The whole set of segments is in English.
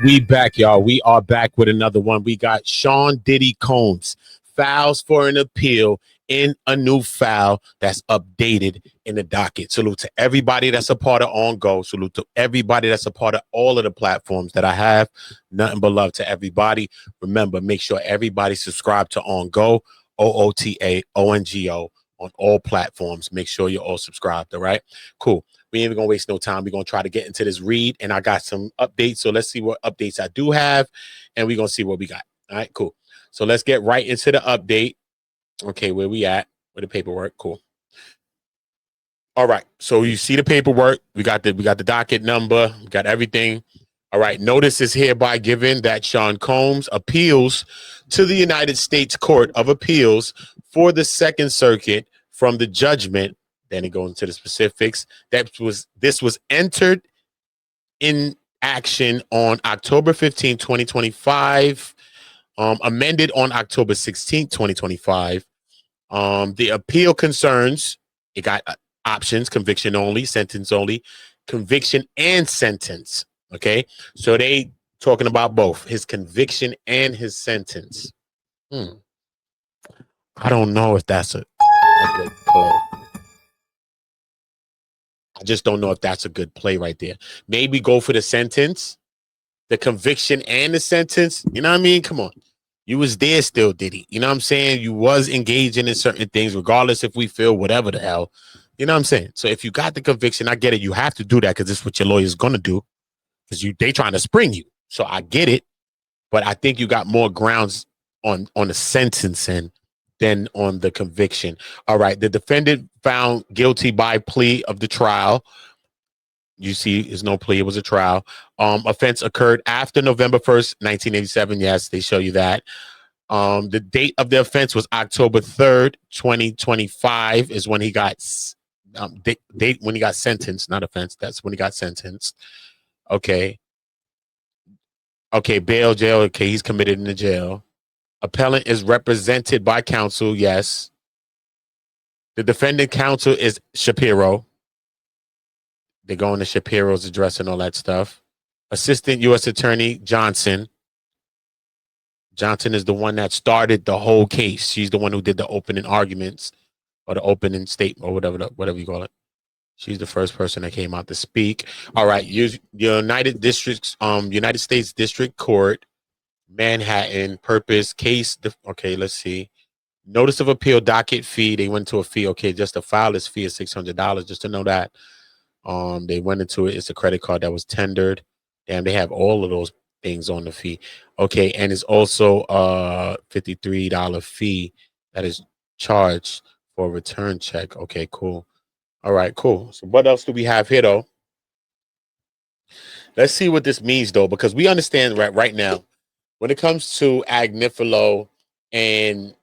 We back, y'all. We are back with another one. We got Sean Diddy Combs files for an appeal in a new file that's updated in the docket. Salute to everybody that's a part of On Go. Salute to everybody that's a part of all of the platforms that I have. Nothing but love to everybody. Remember, make sure everybody subscribe to On Go, OOTAONGO on all platforms. Make sure you're all subscribed. All right, cool. We ain't even gonna waste no time. We're gonna try to get into this read, and I got some updates. So let's see what updates I do have, and we're gonna see what we got. All right, cool. So let's get right into the update. Okay, where we at with the paperwork? Cool. All right. So you see the paperwork. We got the docket number. We got everything. All right. Notice is hereby given that Sean Combs appeals to the United States Court of Appeals for the Second Circuit from the judgment. Then it goes into the specifics. This was entered in action on October 15, 2025, amended on October 16, 2025. The appeal concerns, it got options: conviction only, sentence only, conviction and sentence. Okay. So they talking about both his conviction and his sentence. I don't know if that's a good play. I just don't know if that's a good play right there. Maybe go for the sentence, the conviction and the sentence. You know what I mean? Come on. You was there still, Diddy. You know what I'm saying? You was engaging in certain things, regardless if we feel whatever the hell. You know what I'm saying? So if you got the conviction, I get it. You have to do that because it's what your lawyer's gonna do. Because they trying to spring you. So I get it. But I think you got more grounds on the sentencing than on the conviction. All right. The defendant found guilty by plea of the trial. You see, there's no plea. It was a trial. Offense occurred after November 1st, 1987. Yes, they show you that. The date of the offense was October 3rd, 2025 is when he got date when he got sentenced, not offense. That's when he got sentenced. Okay. Okay, bail, jail. Okay, he's committed in the jail. Appellant is represented by counsel. Yes. The defendant counsel is Shapiro. They're going to Shapiro's address and all that stuff. Assistant U.S. Attorney Johnson. Johnson is the one that started the whole case. She's the one who did the opening arguments or the opening statement or whatever you call it. She's the first person that came out to speak. All right, United States District Court, Manhattan, purpose, case. Okay, let's see. Notice of appeal, docket fee. They went to a fee. Okay, just to file this fee is $600. Just to know that. They went into it. It's a credit card that was tendered. Damn, they have all of those things on the fee. Okay, and it's also a $53 fee that is charged for a return check. Okay, cool. All right, cool. So what else do we have here, though? Let's see what this means, though, because we understand right now when it comes to Agnifilo and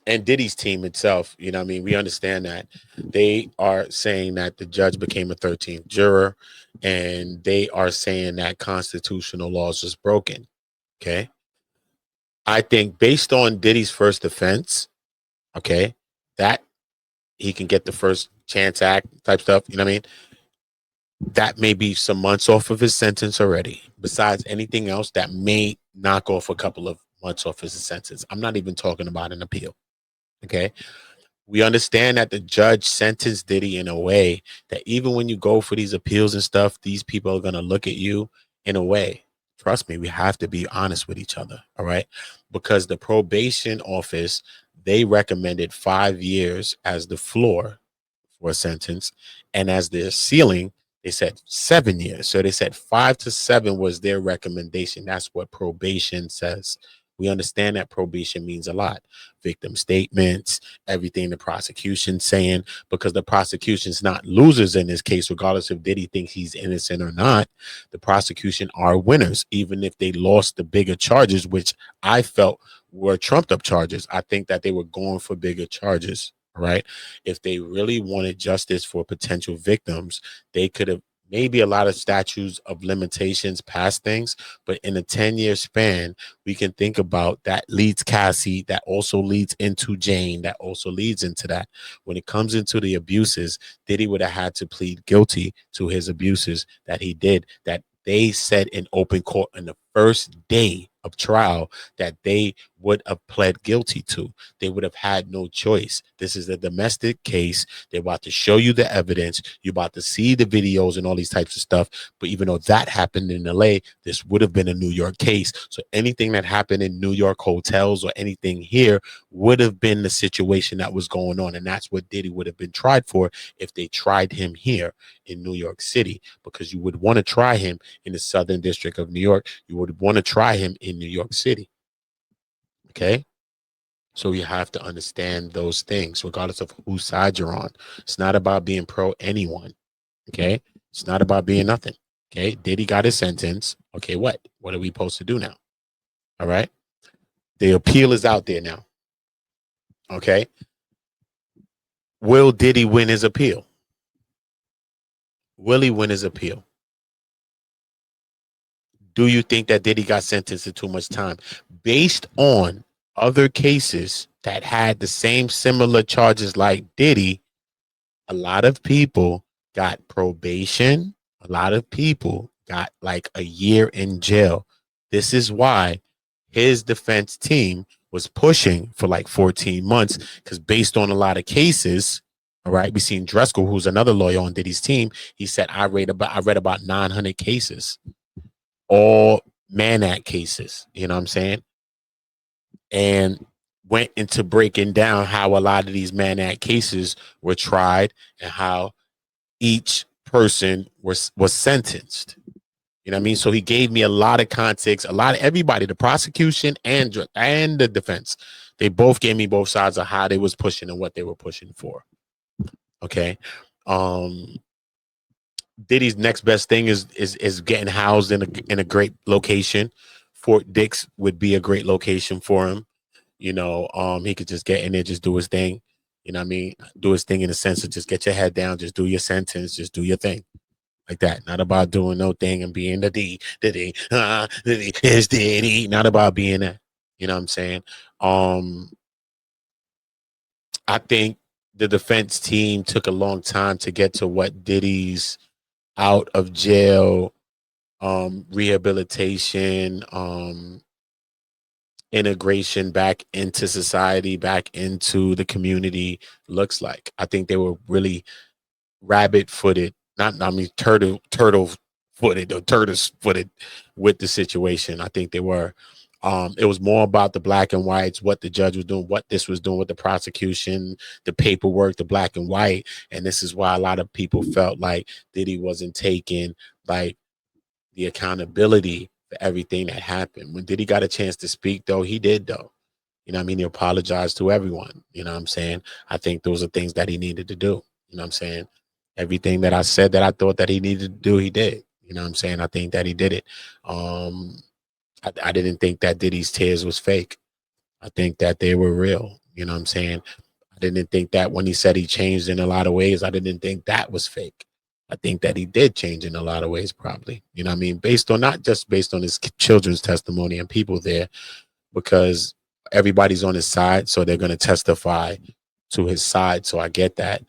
Diddy's team itself, you know what I mean? We understand that they are saying that the judge became a 13th juror, and they are saying that constitutional laws was broken. Okay. I think based on Diddy's first offense, okay, that he can get the first chance act type stuff, you know what I mean? That may be some months off of his sentence already. Besides anything else, that may knock off a couple of months off his sentence. I'm not even talking about an appeal. Okay. We understand that the judge sentenced Diddy in a way that even when you go for these appeals and stuff, these people are going to look at you in a way. Trust me, we have to be honest with each other. All right. Because the probation office, they recommended 5 years as the floor for a sentence. And as their ceiling, they said 7 years. So they said 5 to 7 was their recommendation. That's what probation says. We understand that probation means a lot. Victim statements, everything the prosecution's saying, because the prosecution's not losers in this case, regardless if Diddy thinks he's innocent or not. The prosecution are winners, even if they lost the bigger charges, which I felt were trumped up charges. I think that they were going for bigger charges, right? If they really wanted justice for potential victims, they could have maybe a lot of statutes of limitations past things, but in a 10-year span, we can think about that leads Cassie, that also leads into Jane, that also leads into that. When it comes into the abuses, Diddy would have had to plead guilty to his abuses that he did, that They said in open court on the first day of trial that they would have pled guilty to. They would have had no choice. This is a domestic case. They're about to show you the evidence. You're about to see the videos and all these types of stuff. But even though that happened in LA, this would have been a New York case. So anything that happened in New York hotels or anything here would have been the situation that was going on. And that's what Diddy would have been tried for if they tried him here in New York City, because you would want to try him in the Southern District of New York. You would want to try him in New York City. Okay. So you have to understand those things, regardless of whose side you're on. It's not about being pro anyone. Okay. It's not about being nothing. Okay. Diddy got his sentence. Okay. What are we supposed to do now? All right. The appeal is out there now. Okay. Will Diddy win his appeal? Will he win his appeal? Do you think that Diddy got sentenced to too much time? Based on other cases that had the same similar charges like Diddy, a lot of people got probation. A lot of people got like a year in jail. This is why his defense team was pushing for like 14 months, because based on a lot of cases, all right, we seen Dreskel, who's another lawyer on Diddy's team. He said, I read about 900 cases, all Mann Act cases, you know what I'm saying? And went into breaking down how a lot of these Mann Act cases were tried and how each person was sentenced. You know what I mean? So he gave me a lot of context, a lot of everybody, the prosecution and the defense. They both gave me both sides of how they was pushing and what they were pushing for. Okay. Diddy's next best thing is getting housed in a great location. Fort Dix would be a great location for him. You know, he could just get in there, just do his thing. You know what I mean? Do his thing in the sense of just get your head down, just do your sentence, just do your thing. Like that. Not about doing no thing and being the Diddy, it's Diddy. Not about being that. You know what I'm saying? I think the defense team took a long time to get to what Diddy's out of jail rehabilitation, integration back into society, back into the community looks like. I think they were really rabbit footed, not I mean turtle footed or tortoise footed with the situation. I think they were. It was more about the black and whites, what the judge was doing, what this was doing with the prosecution, the paperwork, the black and white. And this is why a lot of people felt like Diddy wasn't taking like the accountability for everything that happened. When Diddy got a chance to speak, though, he did, though. You know what I mean? He apologized to everyone. You know what I'm saying? I think those are things that he needed to do. You know what I'm saying? Everything that I said that I thought that he needed to do, he did. You know what I'm saying? I think that he did it. I didn't think that Diddy's tears was fake. I think that they were real. You know what I'm saying? I didn't think that when he said he changed in a lot of ways, I didn't think that was fake. I think that he did change in a lot of ways, probably. You know what I mean? Based on not just based on his children's testimony and people there, because everybody's on his side, so they're going to testify to his side. So I get that.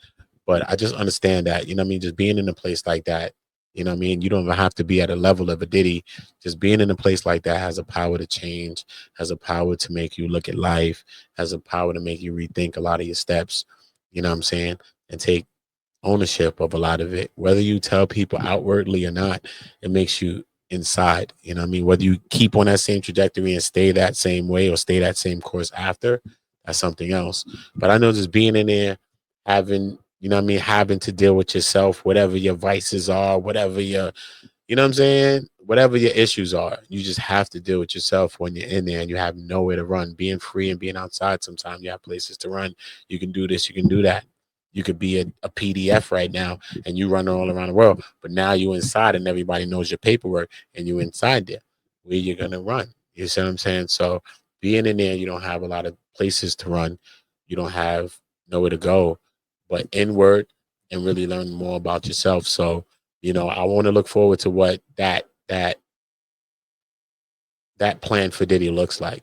But I just understand that, you know what I mean? Just being in a place like that, you know what I mean? You don't even have to be at a level of a Diddy. Just being in a place like that has a power to change, has a power to make you look at life, has a power to make you rethink a lot of your steps, you know what I'm saying? And take ownership of a lot of it. Whether you tell people outwardly or not, it makes you inside. You know what I mean? Whether you keep on that same trajectory and stay that same way or stay that same course after, that's something else. But I know just being in there, having, you know what I mean, having to deal with yourself, whatever your vices are, whatever your, you know what I'm saying? Whatever your issues are, you just have to deal with yourself when you're in there and you have nowhere to run. Being free and being outside, sometimes you have places to run. You can do this, you can do that. You could be a PDF right now and you run all around the world, but now you inside and everybody knows your paperwork and you inside there. Where you're gonna run? You see what I'm saying? So being in there, you don't have a lot of places to run. You don't have nowhere to go, but inward and really learn more about yourself. So, you know, I want to look forward to what that plan for Diddy looks like.